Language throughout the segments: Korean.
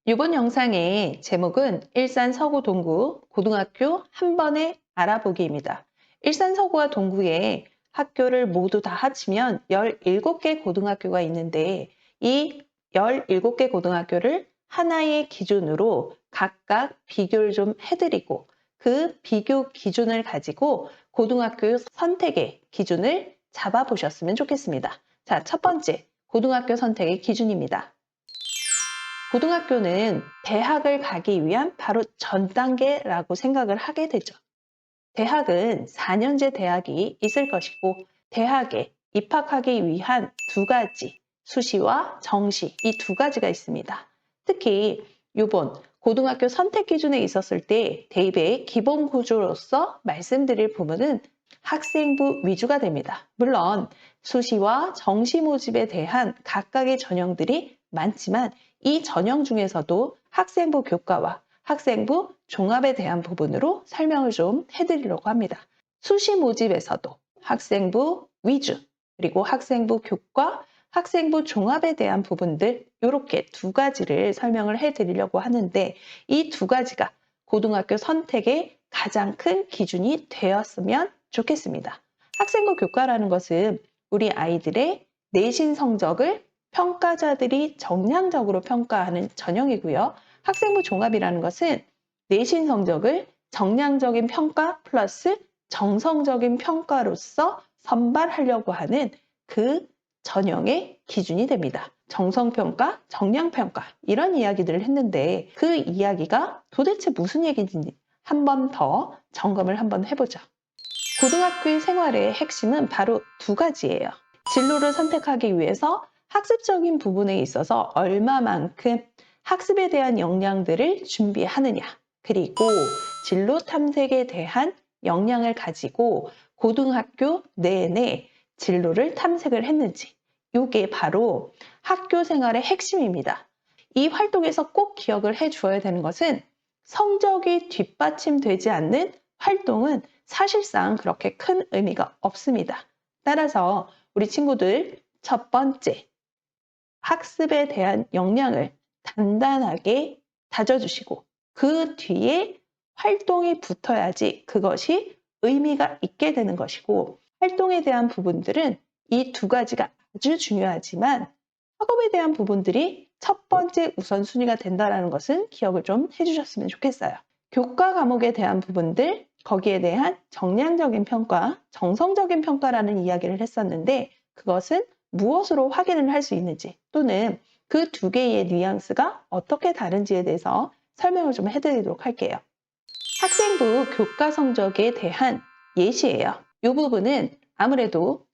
이번 영상의 제목은 일산 서구 동구 고등학교 한 번에 알아보기입니다. 일산 서구와 동구에 학교를 모두 다 합치면 17개 고등학교가 있는데 이 17개 고등학교를 하나의 기준으로 각각 비교를 좀 해드리고 그 비교 기준을 가지고 고등학교 선택의 기준을 잡아보셨으면 좋겠습니다. 자, 첫 번째 고등학교 선택의 기준입니다. 고등학교는 대학을 가기 위한 바로 전 단계라고 생각을 하게 되죠. 대학은 4년제 대학이 있을 것이고 대학에 입학하기 위한 두 가지, 수시와 정시 이 두 가지가 있습니다. 특히 이번 고등학교 선택 기준에 있었을 때 대입의 기본 구조로서 말씀드릴 부분은 학생부 위주가 됩니다. 물론 수시와 정시 모집에 대한 각각의 전형들이 많지만 이 전형 중에서도 학생부 교과와 학생부 종합에 대한 부분으로 설명을 좀 해드리려고 합니다. 수시 모집에서도 학생부 위주, 그리고 학생부 교과, 학생부 종합에 대한 부분들 이렇게 두 가지를 설명을 해드리려고 하는데 이 두 가지가 고등학교 선택의 가장 큰 기준이 되었으면 좋겠습니다. 학생부 교과라는 것은 우리 아이들의 내신 성적을 평가자들이 정량적으로 평가하는 전형이고요. 학생부 종합이라는 것은 내신 성적을 정량적인 평가 플러스 정성적인 평가로서 선발하려고 하는 그 전형의 기준이 됩니다. 정성평가, 정량평가 이런 이야기들을 했는데 그 이야기가 도대체 무슨 얘기인지 한 번 더 점검을 한번 해보죠. 고등학교의 생활의 핵심은 바로 두 가지예요. 진로를 선택하기 위해서 학습적인 부분에 있어서 얼마만큼 학습에 대한 역량들을 준비하느냐, 그리고 진로 탐색에 대한 역량을 가지고 고등학교 내내 진로를 탐색을 했는지, 이게 바로 학교 생활의 핵심입니다. 이 활동에서 꼭 기억을 해 주어야 되는 것은 성적이 뒷받침되지 않는 활동은 사실상 그렇게 큰 의미가 없습니다. 따라서 우리 친구들 첫 번째, 학습에 대한 역량을 단단하게 다져주시고 그 뒤에 활동이 붙어야지 그것이 의미가 있게 되는 것이고 활동에 대한 부분들은 이 두 가지가 아주 중요하지만 학업에 대한 부분들이 첫 번째 우선순위가 된다는 것은 기억을 좀 해주셨으면 좋겠어요. 교과 과목에 대한 부분들, 거기에 대한 정량적인 평가, 정성적인 평가라는 이야기를 했었는데 그것은 무엇으로 확인을 할 수 있는지 또는 그 두 개의 뉘앙스가 어떻게 다른지에 대해서 설명을 좀 해드리도록 할게요. 학생부 교과 성적에 대한 예시예요. 이 부분은 아무래도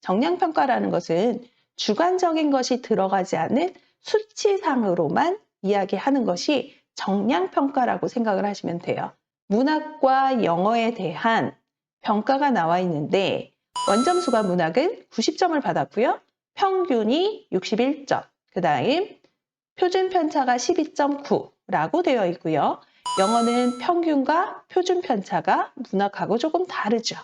정량평가라는 것은 주관적인 것이 들어가지 않는 수치상으로만 이야기하는 것이 정량평가라고 생각을 하시면 돼요. 문학과 영어에 대한 평가가 나와 있는데 원점수가 문학은 90점을 받았고요. 평균이 61점, 그 다음 표준 편차가 12.9라고 되어 있고요. 영어는 평균과 표준 편차가 문학하고 조금 다르죠.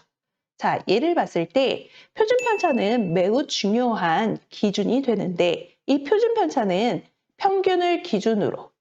자, 예를 봤을 때 표준 편차는 매우 중요한 기준이 되는데 이 표준 편차는 평균을 기준으로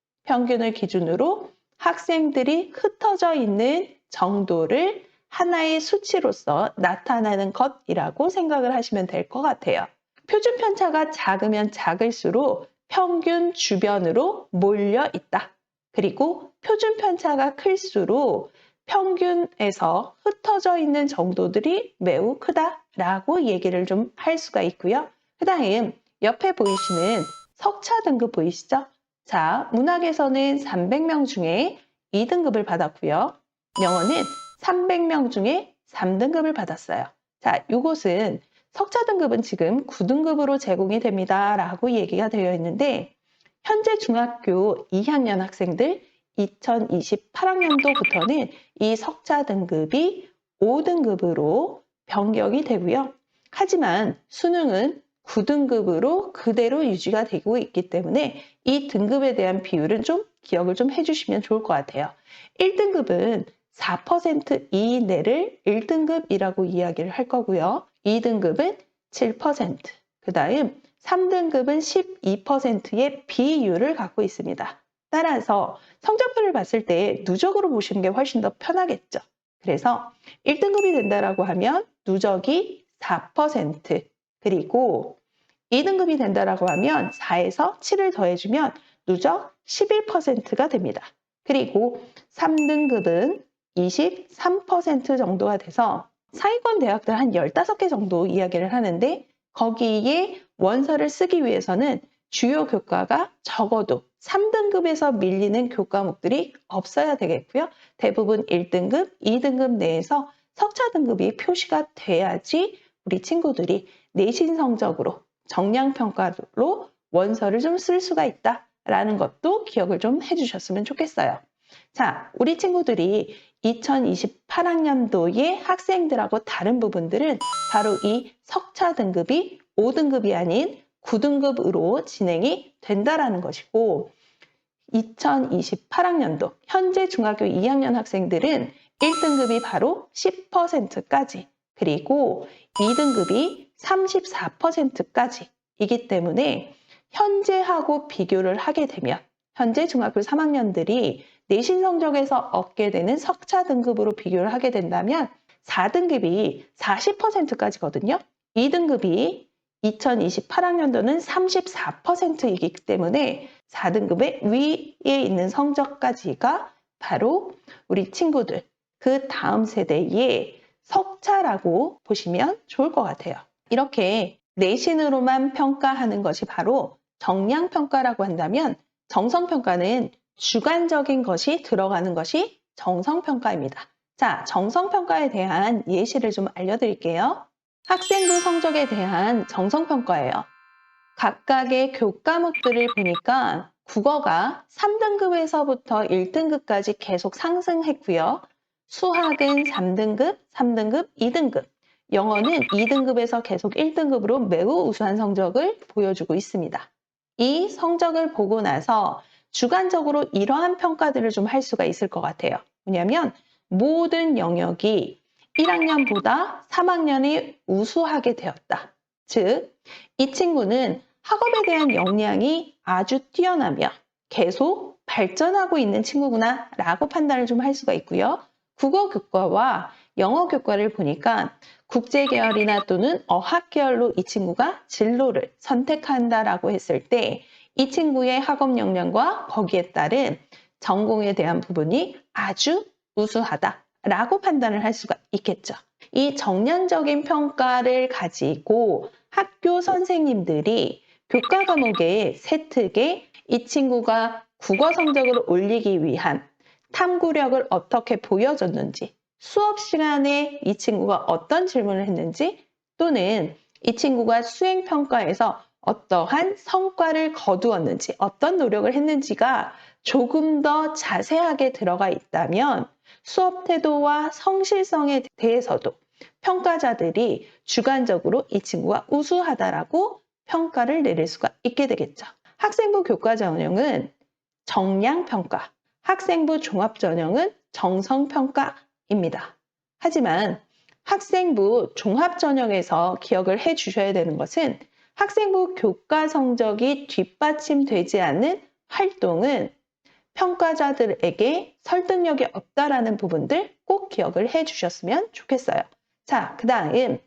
학생들이 흩어져 있는 정도를 하나의 수치로서 나타나는 것이라고 생각을 하시면 될 것 같아요. 표준 편차가 작으면 작을수록 평균 주변으로 몰려 있다. 그리고 표준 편차가 클수록 평균에서 흩어져 있는 정도들이 매우 크다라고 얘기를 좀 할 수가 있고요. 그 다음 옆에 보이시는 석차 등급 보이시죠? 자, 문학에서는 300명 중에 2등급을 받았고요. 영어는 300명 중에 3등급을 받았어요. 자, 이것은 석차 등급은 지금 9등급으로 제공이 됩니다. 라고 얘기가 되어 있는데 현재 중학교 2학년 학생들 2028학년도부터는 이 석차 등급이 5등급으로 변경이 되고요. 하지만 수능은 9등급으로 그대로 유지가 되고 있기 때문에 이 등급에 대한 비율은 좀 기억을 좀 해주시면 좋을 것 같아요. 1등급은 4% 이내를 1등급이라고 이야기를 할 거고요. 2등급은 7%, 그 다음 3등급은 12%의 비율을 갖고 있습니다. 따라서 성적표를 봤을 때 누적으로 보시는 게 훨씬 더 편하겠죠. 그래서 1등급이 된다라고 하면 누적이 4%, 그리고 2등급이 된다라고 하면 4에서 7을 더해주면 누적 11%가 됩니다. 그리고 3등급은 23% 정도가 돼서 상위권 대학들 한 15개 정도 이야기를 하는데, 거기에 원서를 쓰기 위해서는 주요 교과가 적어도 3등급에서 밀리는 교과목들이 없어야 되겠고요. 대부분 1등급, 2등급 내에서 석차 등급이 표시가 돼야지 우리 친구들이 내신 성적으로 정량평가로 원서를 좀 쓸 수가 있다라는 것도 기억을 좀 해주셨으면 좋겠어요. 자, 우리 친구들이 2028학년도의 학생들하고 다른 부분들은 바로 이 석차 등급이 5등급이 아닌 9등급으로 진행이 된다라는 것이고, 2028학년도 현재 중학교 2학년 학생들은 1등급이 바로 10%까지, 그리고 2등급이 34%까지 이기 때문에 현재하고 비교를 하게 되면 현재 중학교 3학년들이 내신 성적에서 얻게 되는 석차 등급으로 비교를 하게 된다면 4등급이 40%까지거든요. 2등급이 2028학년도는 34%이기 때문에 4등급의 위에 있는 성적까지가 바로 우리 친구들 그 다음 세대의 석차라고 보시면 좋을 것 같아요. 이렇게 내신으로만 평가하는 것이 바로 정량평가라고 한다면, 정성평가는 주관적인 것이 들어가는 것이 정성평가입니다. 자, 정성평가에 대한 예시를 좀 알려드릴게요. 학생부 성적에 대한 정성평가예요. 각각의 교과목들을 보니까 국어가 3등급에서부터 1등급까지 계속 상승했고요. 수학은 3등급, 3등급, 2등급, 영어는 2등급에서 계속 1등급으로 매우 우수한 성적을 보여주고 있습니다. 이 성적을 보고 나서 주관적으로 이러한 평가들을 좀 할 수가 있을 것 같아요. 뭐냐면 모든 영역이 1학년보다 3학년이 우수하게 되었다. 즉, 이 친구는 학업에 대한 역량이 아주 뛰어나며 계속 발전하고 있는 친구구나 라고 판단을 좀 할 수가 있고요. 국어 교과와 영어 교과를 보니까 국제 계열이나 또는 어학 계열로 이 친구가 진로를 선택한다라고 했을 때 이 친구의 학업 역량과 거기에 따른 전공에 대한 부분이 아주 우수하다라고 판단을 할 수가 있겠죠. 이 정량적인 평가를 가지고 학교 선생님들이 교과 과목의 세특에 이 친구가 국어 성적을 올리기 위한 탐구력을 어떻게 보여줬는지, 수업 시간에 이 친구가 어떤 질문을 했는지, 또는 이 친구가 수행평가에서 어떠한 성과를 거두었는지, 어떤 노력을 했는지가 조금 더 자세하게 들어가 있다면 수업 태도와 성실성에 대해서도 평가자들이 주관적으로 이 친구가 우수하다라고 평가를 내릴 수가 있게 되겠죠. 학생부 교과 전형은 정량평가, 학생부 종합전형은 정성평가입니다. 하지만 학생부 종합전형에서 기억을 해 주셔야 되는 것은 학생부 교과 성적이 뒷받침되지 않는 활동은 평가자들에게 설득력이 없다라는 부분들 꼭 기억을 해 주셨으면 좋겠어요. 자, 그 다음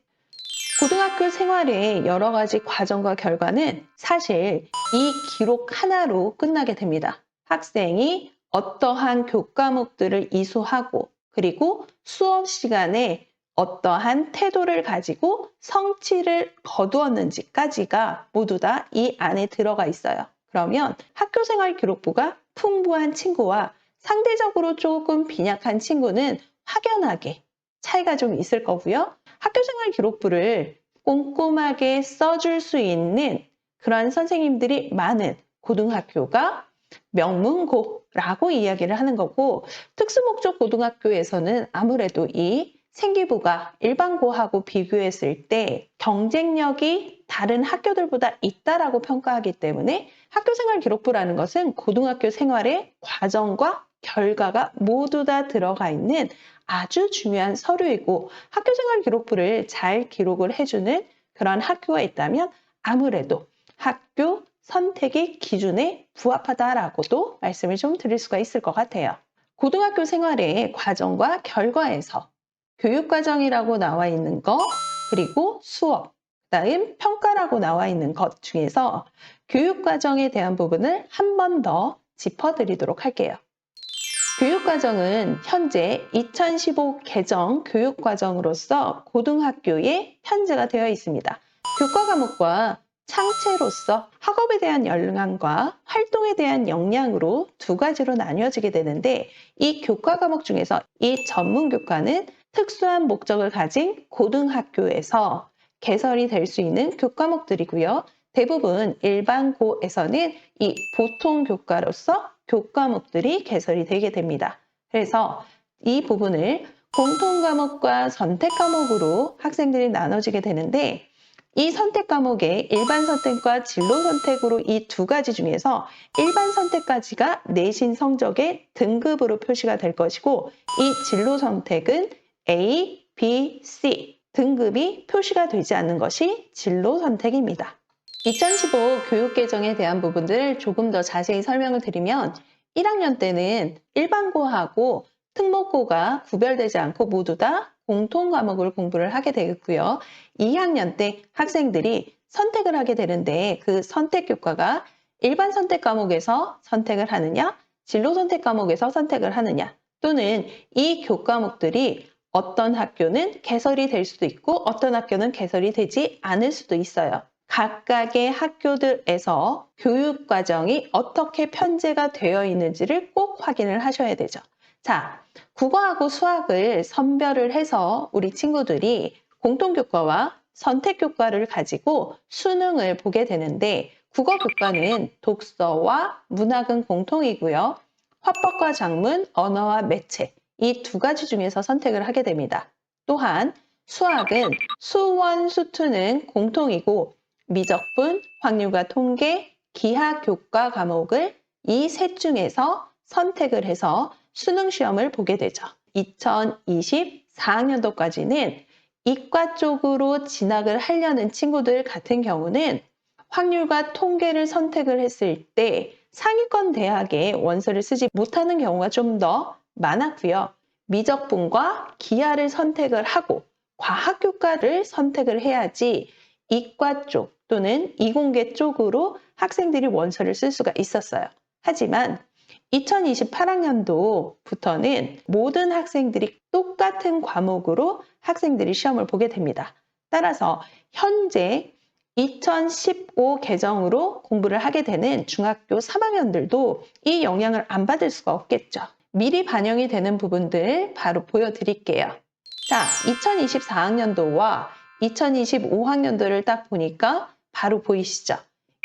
고등학교 생활의 여러 가지 과정과 결과는 사실 이 기록 하나로 끝나게 됩니다. 학생이 어떠한 교과목들을 이수하고 그리고 수업 시간에 어떠한 태도를 가지고 성취를 거두었는지까지가 모두 다 이 안에 들어가 있어요. 그러면 학교생활 기록부가 풍부한 친구와 상대적으로 조금 빈약한 친구는 확연하게 차이가 좀 있을 거고요. 학교생활 기록부를 꼼꼼하게 써줄 수 있는 그런 선생님들이 많은 고등학교가 명문고라고 이야기를 하는 거고, 특수목적 고등학교에서는 아무래도 이 생기부가 일반고하고 비교했을 때 경쟁력이 다른 학교들보다 있다라고 평가하기 때문에 학교생활 기록부라는 것은 고등학교 생활의 과정과 결과가 모두 다 들어가 있는 아주 중요한 서류이고, 학교생활 기록부를 잘 기록을 해주는 그런 학교가 있다면 아무래도 학교 선택의 기준에 부합하다라고도 말씀을 좀 드릴 수가 있을 것 같아요. 고등학교 생활의 과정과 결과에서 교육과정이라고 나와 있는 것, 그리고 수업, 그다음 평가라고 나와 있는 것 중에서 교육과정에 대한 부분을 한 번 더 짚어드리도록 할게요. 교육과정은 현재 2015 개정 교육과정으로서 고등학교에 편제가 되어 있습니다. 교과 과목과 창체로서 학업에 대한 역량과 활동에 대한 역량으로 두 가지로 나뉘어지게 되는데, 이 교과 과목 중에서 이 전문 교과는 특수한 목적을 가진 고등학교에서 개설이 될 수 있는 교과목들이고요. 대부분 일반고에서는 이 보통 교과로서 교과목들이 개설이 되게 됩니다. 그래서 이 부분을 공통과목과 선택과목으로 학생들이 나눠지게 되는데, 이 선택과목의 일반 선택과 진로 선택으로 이 두 가지 중에서 일반 선택까지가 내신 성적의 등급으로 표시가 될 것이고, 이 진로 선택은 A, B, C 등급이 표시가 되지 않는 것이 진로 선택입니다. 2015 교육 개정에 대한 부분들을 조금 더 자세히 설명을 드리면, 1학년 때는 일반고하고 특목고가 구별되지 않고 모두 다 공통 과목을 공부를 하게 되겠고요. 2학년 때 학생들이 선택을 하게 되는데, 그 선택 교과가 일반 선택 과목에서 선택을 하느냐, 진로 선택 과목에서 선택을 하느냐, 또는 이 교과목들이 어떤 학교는 개설이 될 수도 있고 어떤 학교는 개설이 되지 않을 수도 있어요. 각각의 학교들에서 교육 과정이 어떻게 편제가 되어 있는지를 꼭 확인을 하셔야 되죠. 자, 국어하고 수학을 선별을 해서 우리 친구들이 공통교과와 선택교과를 가지고 수능을 보게 되는데, 국어교과는 독서와 문학은 공통이고요. 화법과 작문, 언어와 매체, 이 두 가지 중에서 선택을 하게 됩니다. 또한 수학은 수원, 수투는 공통이고 미적분, 확률과 통계, 기하 교과 과목을 이 셋 중에서 선택을 해서 수능 시험을 보게 되죠. 2024학년도까지는 이과 쪽으로 진학을 하려는 친구들 같은 경우는 확률과 통계를 선택을 했을 때 상위권 대학에 원서를 쓰지 못하는 경우가 좀 더 많았고요. 미적분과 기하를 선택을 하고 과학교과를 선택을 해야지 이과 쪽 또는 이공계 쪽으로 학생들이 원서를 쓸 수가 있었어요. 하지만 2028학년도부터는 모든 학생들이 똑같은 과목으로 학생들이 시험을 보게 됩니다. 따라서 현재 2015 개정으로 공부를 하게 되는 중학교 3학년들도 이 영향을 안 받을 수가 없겠죠. 미리 반영이 되는 부분들 바로 보여드릴게요. 자, 2024학년도와 2025학년도를 딱 보니까 바로 보이시죠?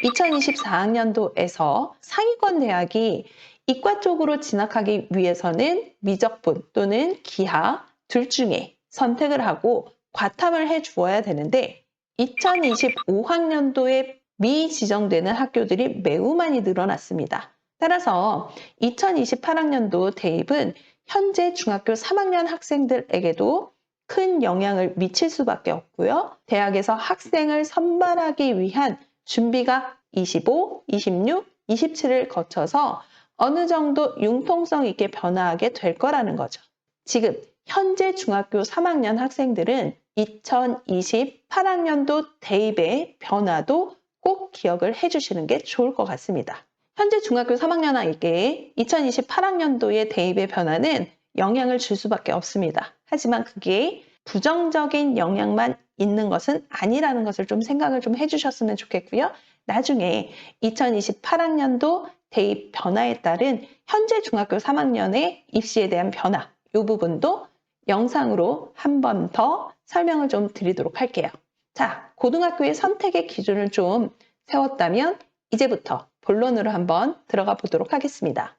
2024학년도에서 상위권 대학이 이과 쪽으로 진학하기 위해서는 미적분 또는 기하 둘 중에 선택을 하고 과탐을 해 주어야 되는데, 2025학년도에 미지정되는 학교들이 매우 많이 늘어났습니다. 따라서 2028학년도 대입은 현재 중학교 3학년 학생들에게도 큰 영향을 미칠 수밖에 없고요. 대학에서 학생을 선발하기 위한 준비가 25, 26, 27을 거쳐서 어느 정도 융통성 있게 변화하게 될 거라는 거죠. 지금 현재 중학교 3학년 학생들은 2028학년도 대입의 변화도 꼭 기억을 해주시는 게 좋을 것 같습니다. 현재 중학교 3학년에게 2028학년도의 대입의 변화는 영향을 줄 수밖에 없습니다. 하지만 그게 부정적인 영향만 있는 것은 아니라는 것을 좀 생각을 좀 해주셨으면 좋겠고요. 나중에 2028학년도 대입 변화에 따른 현재 중학교 3학년의 입시에 대한 변화, 이 부분도 영상으로 한 번 더 설명을 좀 드리도록 할게요. 자, 고등학교의 선택의 기준을 좀 세웠다면 이제부터 본론으로 한번 들어가 보도록 하겠습니다.